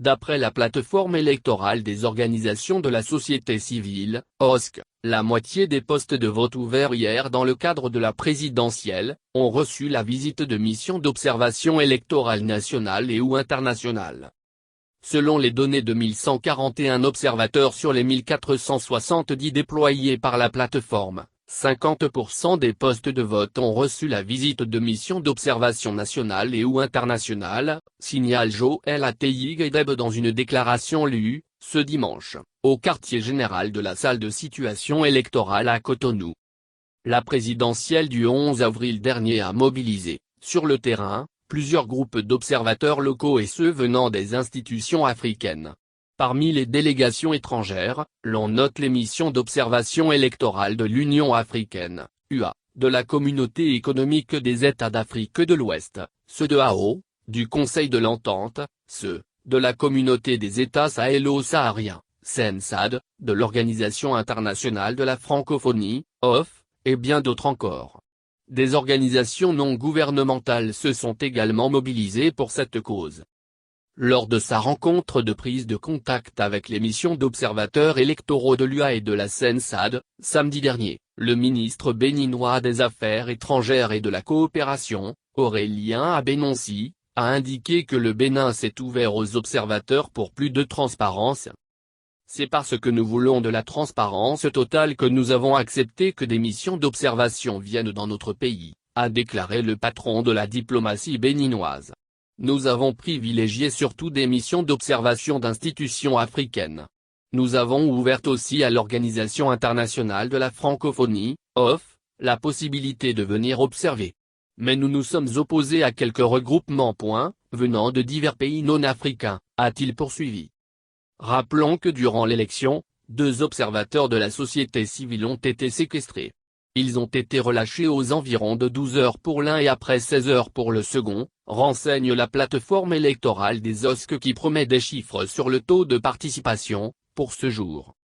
D'après la plateforme électorale des organisations de la société civile, OSC, la moitié des postes de vote ouverts hier dans le cadre de la présidentielle, ont reçu la visite de missions d'observation électorale nationale et ou internationale. Selon les données de 1141 observateurs sur les 1470 déployés par la plateforme, 50% des postes de vote ont reçu la visite de missions d'observation nationale et ou internationale, signale Joël Ateyig-Edeb dans une déclaration lue, ce dimanche, au quartier général de la salle de situation électorale à Cotonou. La présidentielle du 11 avril dernier a mobilisé, sur le terrain, plusieurs groupes d'observateurs locaux et ceux venant des institutions africaines. Parmi les délégations étrangères, l'on note les missions d'observation électorale de l'Union africaine, UA, de la Communauté économique des États d'Afrique de l'Ouest, ceux de AO, du Conseil de l'Entente, ceux de la Communauté des États sahélo-sahariens, CENSAD, de l'Organisation internationale de la francophonie, OF, et bien d'autres encore. Des organisations non gouvernementales se sont également mobilisées pour cette cause. Lors de sa rencontre de prise de contact avec les missions d'observateurs électoraux de l'UA et de la CENSAD, samedi dernier, le ministre béninois des Affaires étrangères et de la coopération, Aurélien Abenonsi, a indiqué que le Bénin s'est ouvert aux observateurs pour plus de transparence. C'est parce que nous voulons de la transparence totale que nous avons accepté que des missions d'observation viennent dans notre pays, a déclaré le patron de la diplomatie béninoise. Nous avons privilégié surtout des missions d'observation d'institutions africaines. Nous avons ouvert aussi à l'Organisation internationale de la francophonie, OF, la possibilité de venir observer. Mais nous nous sommes opposés à quelques regroupements venant de divers pays non africains, a-t-il poursuivi. Rappelons que durant l'élection, 2 observateurs de la société civile ont été séquestrés. Ils ont été relâchés aux environs de 12 heures pour l'un et après 16 heures pour le second, renseigne la plateforme électorale des OSC qui promet des chiffres sur le taux de participation, pour ce jour.